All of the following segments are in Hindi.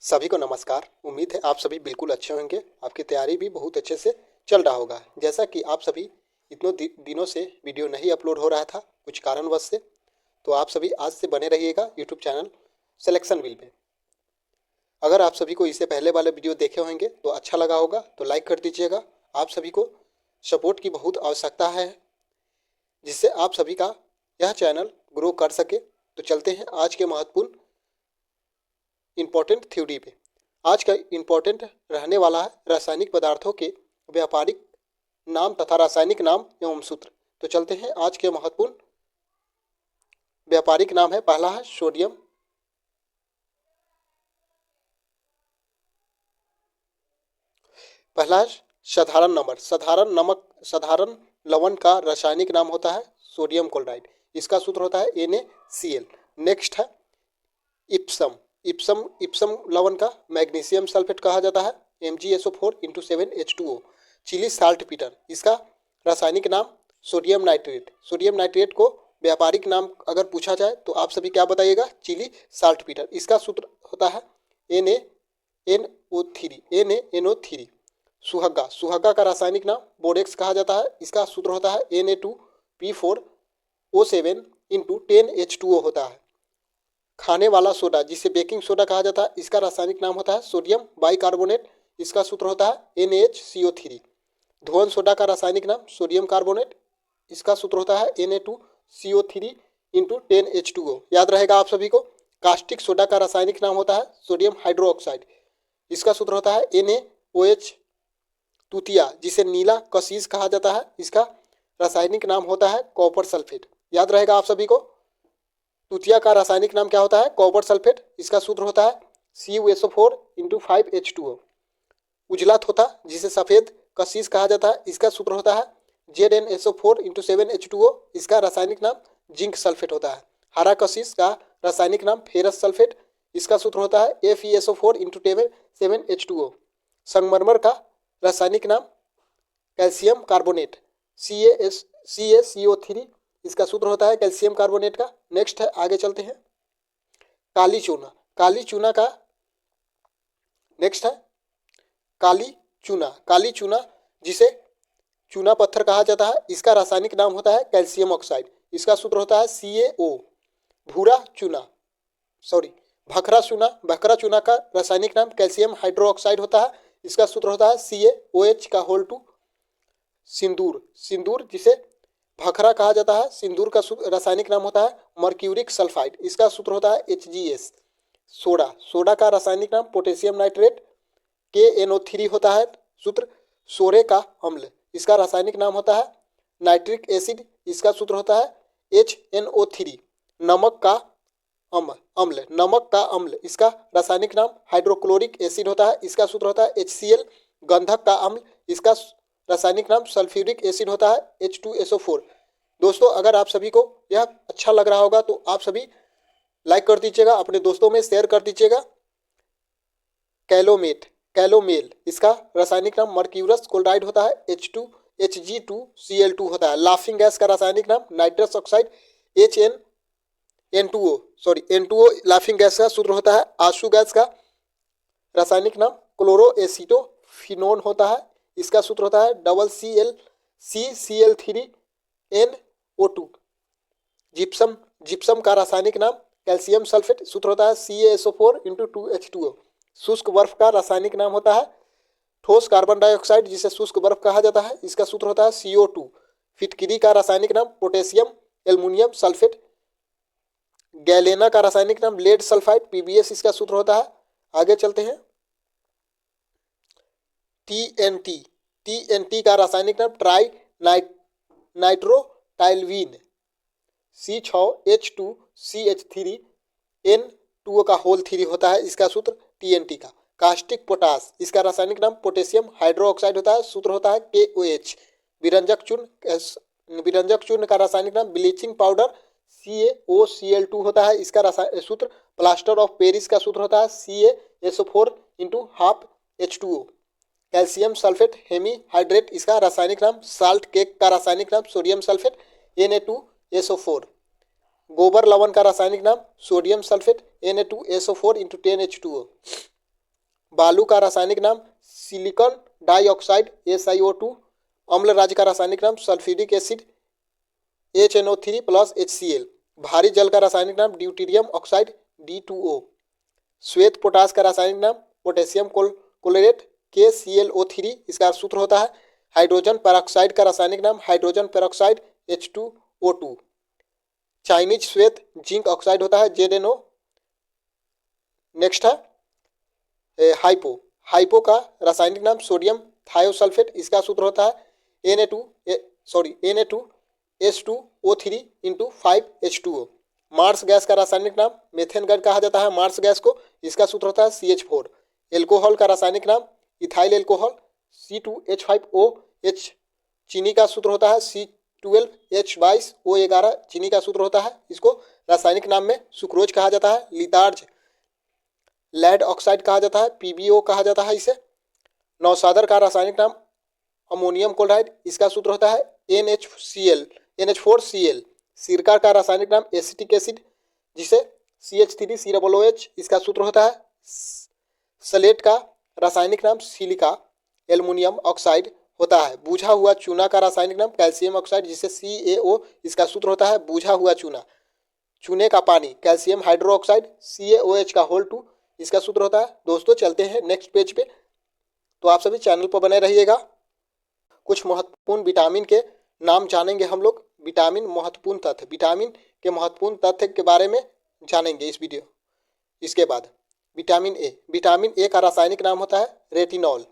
सभी को नमस्कार। उम्मीद है आप सभी बिल्कुल अच्छे होंगे। आपकी तैयारी भी बहुत अच्छे से चल रहा होगा। जैसा कि आप सभी इतनों दिनों से वीडियो नहीं अपलोड हो रहा था कुछ कारणवश से, तो आप सभी आज से बने रहिएगा यूट्यूब चैनल सिलेक्शन व्हील पे। अगर आप सभी को इससे पहले वाले वीडियो देखे होंगे तो अच्छा लगा होगा तो लाइक कर दीजिएगा। आप सभी को सपोर्ट की बहुत आवश्यकता है, जिससे आप सभी का यह चैनल ग्रो कर सके। तो चलते हैं आज के महत्वपूर्ण इम्पोर्टेंट थ्योरी पे। आज का इम्पोर्टेंट रहने वाला है रासायनिक पदार्थों के व्यापारिक नाम तथा रासायनिक नाम एवं सूत्र। तो चलते हैं आज के महत्वपूर्ण व्यापारिक नाम है। पहला है सोडियम, पहला है साधारण नंबर। साधारण लवण का रासायनिक नाम होता है सोडियम क्लोराइड। इसका सूत्र होता है NaCl। नेक्स्ट है इप्सम। इप्सम लवण का मैग्नीशियम सल्फेट कहा जाता है MgSO4 × 7H2O। Chilli saltpetre, इसका रासायनिक नाम सोडियम नाइट्रेट। सोडियम नाइट्रेट को व्यापारिक नाम अगर पूछा जाए तो आप सभी क्या बताइएगा? Chile saltpetre. इसका सूत्र होता है NaNO3। सुहागा का रासायनिक नाम बोरेक्स कहा जाता है। इसका सूत्र होता है Na2P4O7 × 10H2O होता है। खाने वाला सोडा, जिसे बेकिंग सोडा कहा जाता है, इसका रासायनिक नाम होता है सोडियम बाइकार्बोनेट। इसका सूत्र होता है NaHCO3। धुआं सोडा का रासायनिक नाम सोडियम कार्बोनेट। इसका सूत्र होता है Na2CO3 × 10H2O। याद रहेगा आप सभी को। कास्टिक सोडा का रासायनिक नाम होता है सोडियम हाइड्रोक्साइड। इसका सूत्र होता है NaOH। तूतिया, जिसे नीला कशीस कहा जाता है, इसका रासायनिक नाम होता है कॉपर सल्फेट। याद रहेगा आप सभी को। तूतिया का रासायनिक नाम क्या होता है? Copper sulphate. इसका सूत्र होता है CuSO4 × 5H2O। उजला थोथा, जिसे सफ़ेद कशीस कहा जाता है, इसका सूत्र होता है ZnSO4 × 7H2O। इसका रासायनिक नाम जिंक सल्फेट होता है। हरा कशीस का रासायनिक नाम फेरस सल्फेट। इसका सूत्र होता है FeSO4 × 7H2O। संगमरमर का रासायनिक नाम कैल्शियम कार्बोनेट CaCO3। इसका सूत्र होता है कैल्शियम कार्बोनेट का। नेक्स्ट है, आगे चलते हैं। काली चूना। काली चूना का नेक्स्ट है काली चूना, जिसे चूना पत्थर कहा जाता है, इसका रासायनिक नाम होता है कैल्शियम ऑक्साइड। इसका सूत्र होता है CaO। भखरा चूना का रासायनिक नाम कैल्शियम हाइड्रोक्साइड होता है। इसका सूत्र होता है CaOH2। सिंदूर, जिसे भखरा कहा जाता है, सिंदूर का रासायनिक नाम होता है मर्क्यूरिक सल्फाइड। इसका सूत्र होता है HgS। सोडा का रासायनिक नाम पोटेशियम नाइट्रेट KNO3 होता है। सूत्र सोरे का अम्ल, इसका रासायनिक नाम होता है नाइट्रिक एसिड। इसका सूत्र होता है HNO3। नमक का अम्ल, इसका रासायनिक नाम हाइड्रोक्लोरिक एसिड होता है। इसका सूत्र होता है HCl। गंधक का अम्ल, इसका रासायनिक नाम सल्फ्यूरिक एसिड होता है H2SO4। दोस्तों, अगर आप सभी को यह अच्छा लग रहा होगा तो आप सभी लाइक कर दीजिएगा, अपने दोस्तों में शेयर कर दीजिएगा। कैलोमेल, इसका रासायनिक नाम मर्क्यूरस क्लोराइड होता है Hg2Cl2 होता है। लाफिंग गैस का रासायनिक नाम nitrous oxide N2O। Laughing gas का सूत्र होता है। आंसू गैस का रासायनिक नाम क्लोरोएसिटोफिनोन होता है। इसका सूत्र होता है CCl3NO2। जिप्सम का रासायनिक नाम कैल्शियम सल्फेट। सूत्र होता है CaSO4 × 2H2O। शुष्क बर्फ का रासायनिक नाम होता है ठोस कार्बन डाइऑक्साइड, जिसे शुष्क बर्फ कहा जाता है। इसका सूत्र होता है CO2। फिटकिरी का रासायनिक नाम पोटेशियम एल्युमिनियम सल्फेट। गैलेना का रासायनिक नाम लेड सल्फाइड PbS। इसका सूत्र होता है। आगे चलते हैं। TNT का रासायनिक नाम ट्राई नाइट्रोटाइलवीन C6H2CH3N2O का होल 3 होता है। इसका सूत्र TNT का। कास्टिक पोटास, इसका रासायनिक नाम पोटेशियम हाइड्रोक्साइड होता है। सूत्र होता है KOH। विरंजक चूर्ण का रासायनिक नाम ब्लीचिंग पाउडर CaOCl2 होता है। इसका सूत्र प्लास्टर ऑफ पेरिस का सूत्र होता है CaSO4 × 12H2O। Calcium sulphate hemihydrate, इसका रासायनिक नाम साल्ट केक का रासायनिक नाम सोडियम सल्फेट Na2SO4। गोबर लवण का रासायनिक नाम सोडियम सल्फेट Na2SO4 × 10H2O। बालू का रासायनिक नाम सिलिकॉन डाइऑक्साइड SiO2। अम्ल राज्य का रासायनिक नाम sulphuric acid HNO3 plus HCl। भारी जल का रासायनिक नाम ड्यूटेरियम ऑक्साइड D2O। श्वेत पोटास का रासायनिक नाम पोटेशियम क्लोरेट KClO3। इसका सूत्र होता है। हाइड्रोजन पेरोक्साइड का रासायनिक नाम हाइड्रोजन पेरोक्साइड H2O2। चाइनीज श्वेत जिंक ऑक्साइड होता है ZnO। नेक्स्ट है हाइपो का रासायनिक नाम सोडियम थायोसल्फेट। इसका सूत्र होता है Na2S2O3 × 5H2O। मार्स गैस का रासायनिक नाम मेथेन गैस कहा जाता है मार्स गैस को। इसका सूत्र होता है CH4। एल्कोहल का रासायनिक नाम इथाइल एल्कोहल C2H5OH। चीनी का सूत्र होता है C12H22O11। चीनी का सूत्र होता है। इसको रासायनिक नाम में सुक्रोज कहा जाता है। लितार्ज लेड ऑक्साइड कहा जाता है PbO कहा जाता है इसे। नौसादर का रासायनिक नाम अमोनियम क्लोराइड। इसका सूत्र होता है NH4Cl। सिरका का रासायनिक नाम एसिटिक एसिड जिसे CH3COOH। इसका सूत्र होता है। सलेट का रासायनिक नाम सिलिका एल्युमिनियम ऑक्साइड होता है। बूझा हुआ चूना का रासायनिक नाम कैल्शियम ऑक्साइड जिसे CaO। इसका सूत्र होता है बूझा हुआ चूना। चूने का पानी कैल्शियम हाइड्रोक्साइड CaOH का होल 2। इसका सूत्र होता है। दोस्तों चलते हैं नेक्स्ट पेज पे, तो आप सभी चैनल पर बने रहिएगा। कुछ महत्वपूर्ण विटामिन के नाम जानेंगे हम लोग। विटामिन महत्वपूर्ण तथ्य, विटामिन के महत्वपूर्ण तथ्य के बारे में जानेंगे इस वीडियो। इसके बाद विटामिन ए का रासायनिक नाम होता है रेटिनॉल।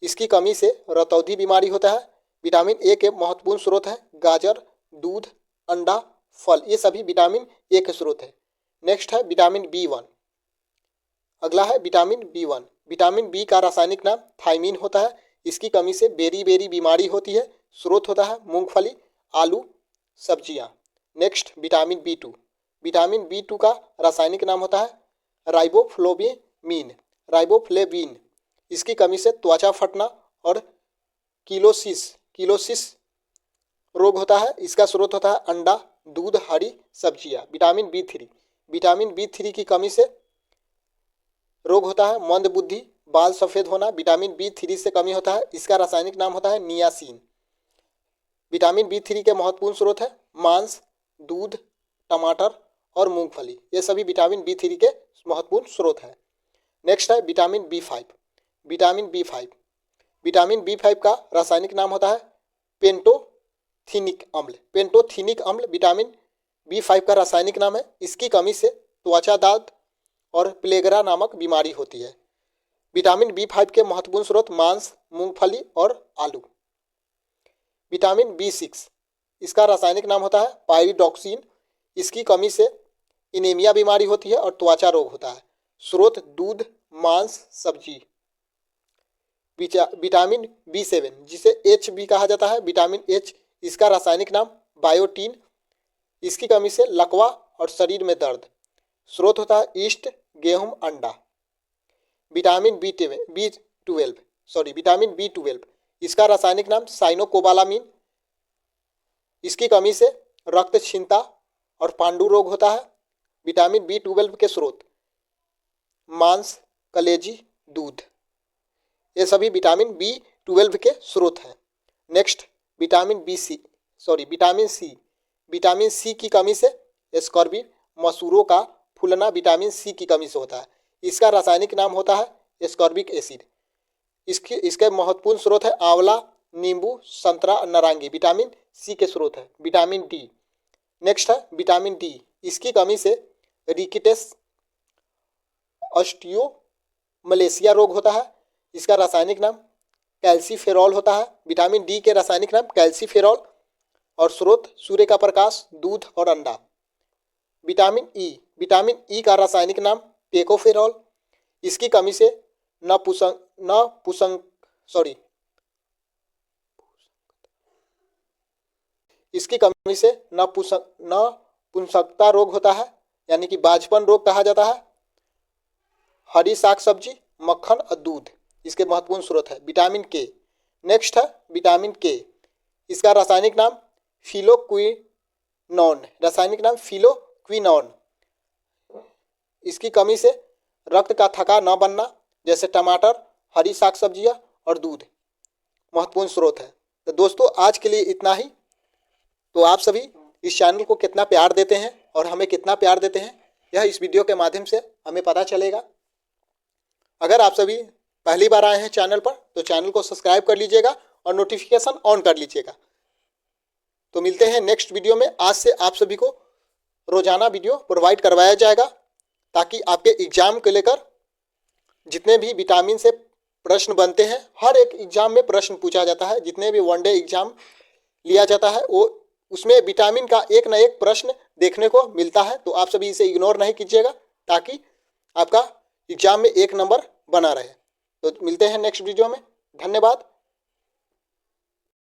इसकी कमी से रतौंधी बीमारी होता है। विटामिन ए के महत्वपूर्ण स्रोत है गाजर, दूध, अंडा, फल। ये सभी विटामिन ए के स्रोत है। नेक्स्ट है विटामिन B1। अगला है विटामिन B1। विटामिन बी का रासायनिक नाम थायमीन होता है। इसकी कमी से बेरी बीमारी होती है। स्रोत होता है मूंगफली, आलू, सब्जियां। Next vitamin B2। Vitamin B2 का रासायनिक नाम होता है राइबोफ्लेविन। इसकी कमी से त्वचा फटना और किलोसिस रोग होता है। इसका स्रोत होता है अंडा, दूध, हरी सब्जियां। विटामिन B3 की कमी से रोग होता है मंदबुद्धि, बाल सफ़ेद होना। विटामिन B3 से कमी होता है। इसका रासायनिक नाम होता है नियासिन। विटामिन B3 के महत्वपूर्ण स्रोत है मांस, दूध, टमाटर और मूंगफली। ये सभी विटामिन B3 के महत्वपूर्ण स्रोत हैं। नेक्स्ट है विटामिन B5। विटामिन B5 का रासायनिक नाम होता है पेंटोथेनिक अम्ल। विटामिन B5 का रासायनिक नाम है। इसकी कमी से त्वचा दाद और प्लेगरा नामक बीमारी होती है। विटामिन B5 के महत्वपूर्ण स्रोत मांस, मूंगफली और आलू। विटामिन B6 इसका रासायनिक नाम होता है पायरिडॉक्सिन। इसकी कमी से इनेमिया बीमारी होती है और त्वचा रोग होता है। स्रोत दूध, मांस, सब्जी। विटामिन B7 जिसे H भी कहा जाता है। विटामिन H इसका रासायनिक नाम बायोटीन। इसकी कमी से लकवा और शरीर में दर्द। स्रोत होता है ईस्ट, गेहूं, अंडा। विटामिन B12 इसका रासायनिक नाम साइनोकोबालामिन। इसकी कमी से रक्त क्षीणता और पांडु रोग होता है। विटामिन B12 के स्रोत मांस, कलेजी, दूध। ये सभी विटामिन B12 के स्रोत हैं। Next vitamin C. Vitamin C की कमी से स्कॉर्बी, मसूरों का फूलना विटामिन सी की कमी से होता है। इसका रासायनिक नाम होता है स्कॉर्बिक एसिड। इसके महत्वपूर्ण स्रोत है आंवला, नींबू, संतरा, नारंगी। विटामिन सी के स्रोत है। Vitamin D. नेक्स्ट है विटामिन डी। इसकी कमी से रिकेट्स, ऑस्टियोमलेशिया रोग होता है। इसका रासायनिक नाम कैल्सीफेरॉल होता है। विटामिन डी के रासायनिक नाम कैल्सीफेरॉल और स्रोत सूर्य का प्रकाश, दूध और अंडा। विटामिन ई का रासायनिक नाम टेकोफेरॉल। इसकी कमी से नपुंसकता रोग होता है, यानी कि बाजपन रोग कहा जाता है। हरी साग सब्जी, मक्खन और दूध इसके महत्वपूर्ण स्रोत है। विटामिन के। नेक्स्ट है विटामिन के। इसका रासायनिक नाम फिलोक्विनोन। इसकी कमी से रक्त का थक्का न बनना, जैसे टमाटर, हरी साग सब्जियाँ और दूध महत्वपूर्ण स्रोत है। तो दोस्तों आज के लिए इतना ही। तो आप सभी इस चैनल को कितना प्यार देते हैं और हमें कितना प्यार देते हैं, यह इस वीडियो के माध्यम से हमें पता चलेगा। अगर आप सभी पहली बार आए हैं चैनल पर तो चैनल को सब्सक्राइब कर लीजिएगा और नोटिफिकेशन ऑन कर लीजिएगा। तो मिलते हैं नेक्स्ट वीडियो में। आज से आप सभी को रोजाना वीडियो प्रोवाइड करवाया जाएगा ताकि आपके एग्जाम को लेकर जितने भी विटामिन से प्रश्न बनते हैं, हर एक एग्जाम में प्रश्न पूछा जाता है, जितने भी वनडे एग्जाम लिया जाता है वो उसमें विटामिन का एक न एक प्रश्न देखने को मिलता है। तो आप सभी इसे इग्नोर नहीं कीजिएगा ताकि आपका एग्जाम में 1 नंबर बना रहे। तो मिलते हैं नेक्स्ट वीडियो में। धन्यवाद।